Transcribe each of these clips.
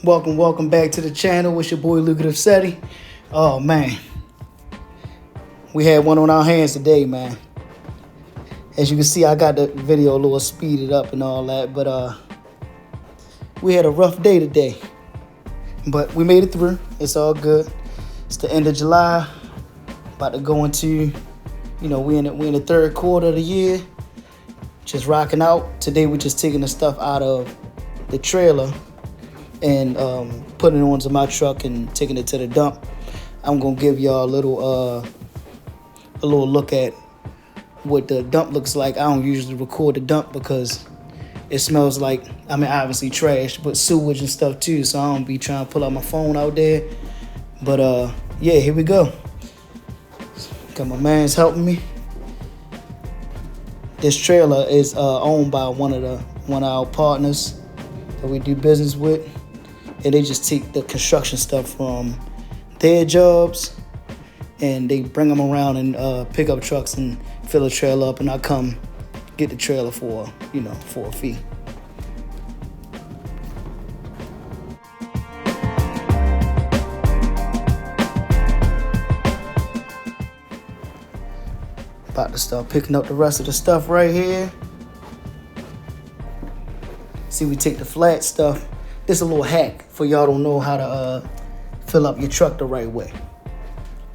Welcome back to the channel. It's your boy Lucrative Seti. Oh man, we had one on our hands today, man. As you can see, I got the video a little speeded up and all that, but we had a rough day today. But we made it through. It's all good. It's the end of July. About to go into, we in the third quarter of the year. Just rocking out. Today we're just taking the stuff out of the trailer and putting it onto my truck and taking it to the dump. I'm gonna give y'all a little look at what the dump looks like. I don't usually record the dump because it smells like, obviously trash, but sewage and stuff too, so I don't be trying to pull out my phone out there. But yeah, here we go. Got my man's helping me. This trailer is owned by one of our partners that we do business with, and they just take the construction stuff from their jobs and they bring them around in pickup trucks and fill the trailer up, and I come get the trailer for a fee. About to start picking up the rest of the stuff right here. See, we take the flat stuff. This is a little hack for y'all don't know how to fill up your truck the right way.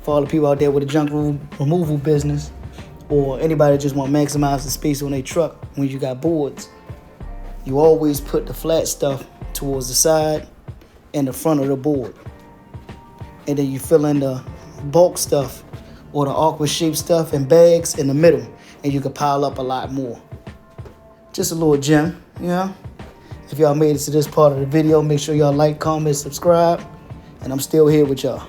For all the people out there with a junk removal business, or anybody that just want to maximize the space on their truck when you got boards, you always put the flat stuff towards the side and the front of the board. And then you fill in the bulk stuff or the awkward shaped stuff in bags in the middle, and you can pile up a lot more. Just a little gem, If y'all made it to this part of the video, make sure y'all like, comment, subscribe, and I'm still here with y'all.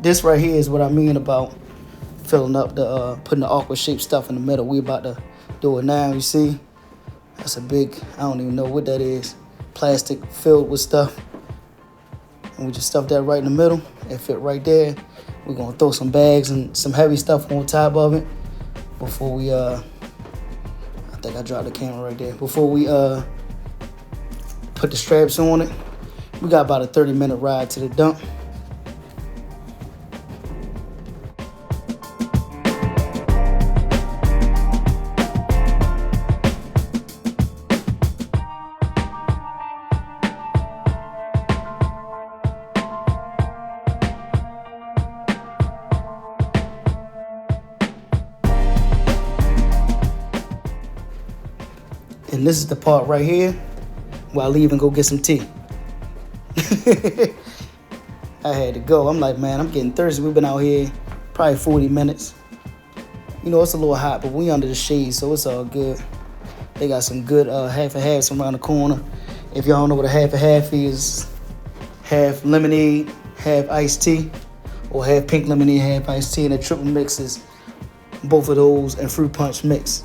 This right here is what I mean about filling up putting the awkward shaped stuff in the middle. We about to do it now. You see, that's a big, I don't even know what that is, plastic filled with stuff. And we just stuff that right in the middle. It fit right there. We're gonna throw some bags and some heavy stuff on top of it before we, I think I dropped the camera right there. Before we put the straps on it. We got about a 30-minute ride to the dump. And this is the part right here where I leave and go get some tea. I had to go. I'm like, man, I'm getting thirsty. We've been out here probably 40 minutes. It's a little hot, but we under the shade, so it's all good. They got some good half and halves around the corner. If y'all don't know what a half and half is, half lemonade, half iced tea, or half pink lemonade, half iced tea, and a triple mix is both of those and fruit punch mix.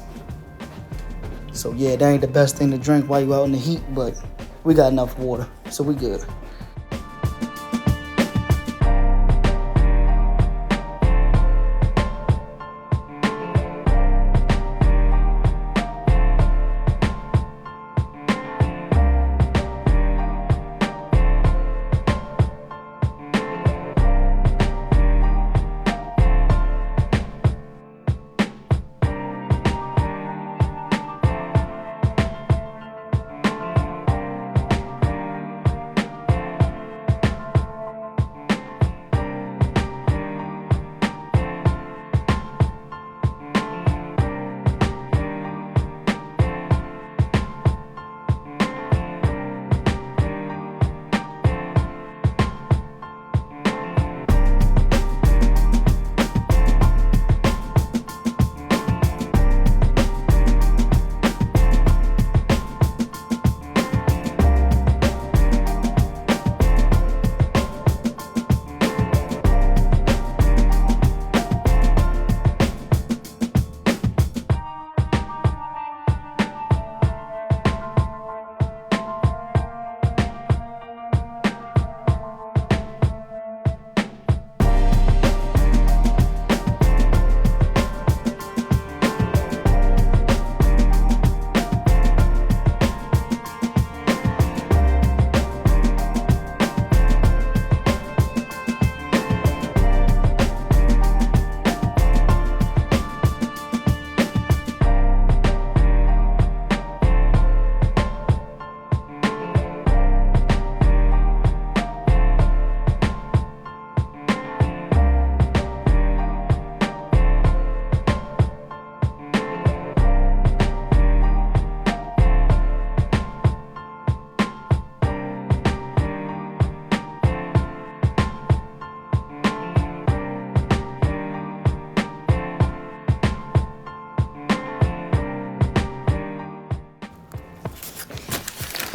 So yeah, that ain't the best thing to drink while you out in the heat, but we got enough water, so we good.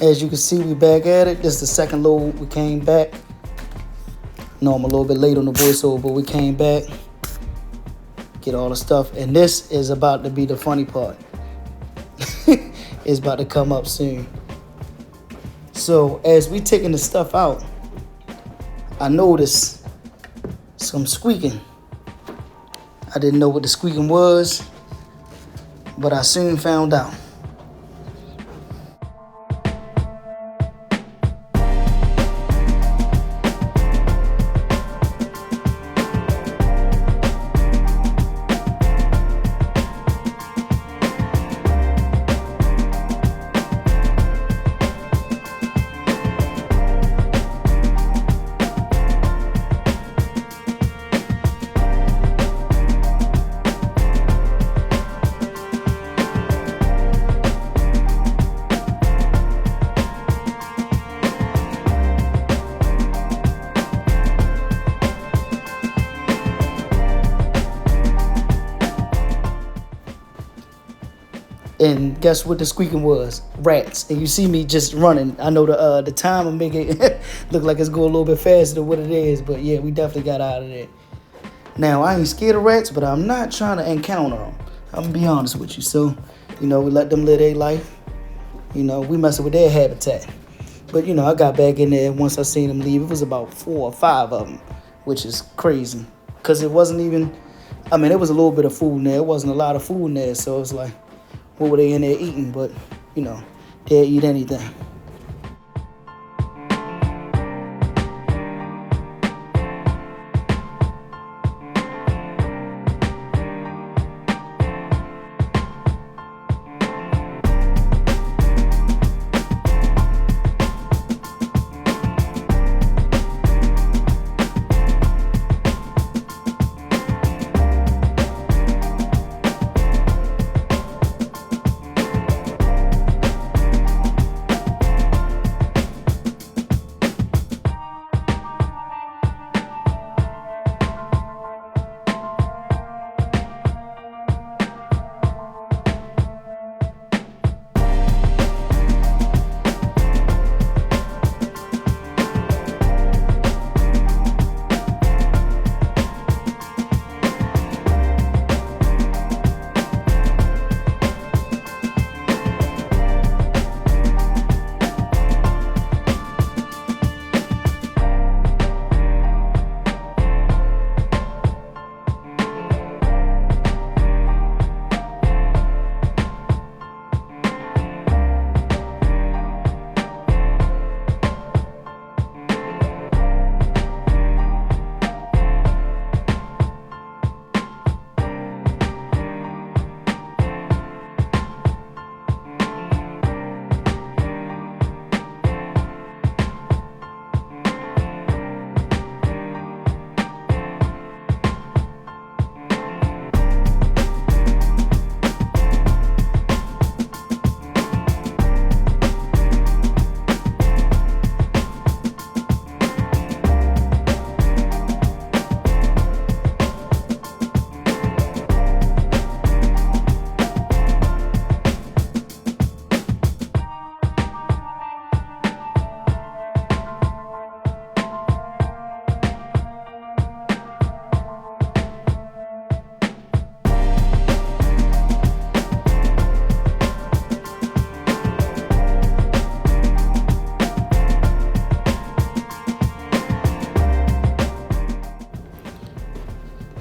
As you can see, we back at it. This is the second load. We came back. No, I'm a little bit late on the voiceover, but we came back. Get all the stuff. And this is about to be the funny part. It's about to come up soon. So as we taking the stuff out, I noticed some squeaking. I didn't know what the squeaking was, but I soon found out. And guess what the squeaking was? Rats. And you see me just running. I know the time will make it look like it's going a little bit faster than what it is. But yeah, we definitely got out of there. Now, I ain't scared of rats, but I'm not trying to encounter them. I'm going to be honest with you. So, we let them live their life. We messing with their habitat. But, I got back in there once I seen them leave. It was about 4 or 5 of them, which is crazy. Because it wasn't even, it was a little bit of food in there. It wasn't a lot of food in there. So, it's like, what were they in there eating? But, they'll eat anything.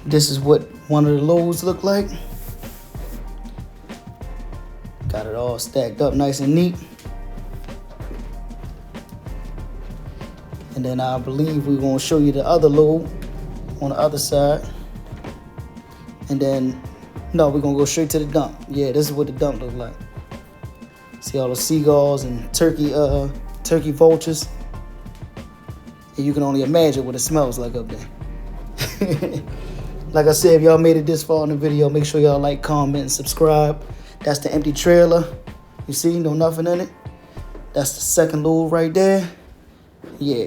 This is what one of the loads look like. Got it all stacked up nice and neat. And then I believe we're going to show you the other load on the other side. And then, no, we're going to go straight to the dump. Yeah, this is what the dump look like. See all the seagulls and turkey vultures. And you can only imagine what it smells like up there. Like I said, if y'all made it this far in the video, make sure y'all like, comment, and subscribe. That's the empty trailer. You see, no nothing in it. That's the second load right there. Yeah.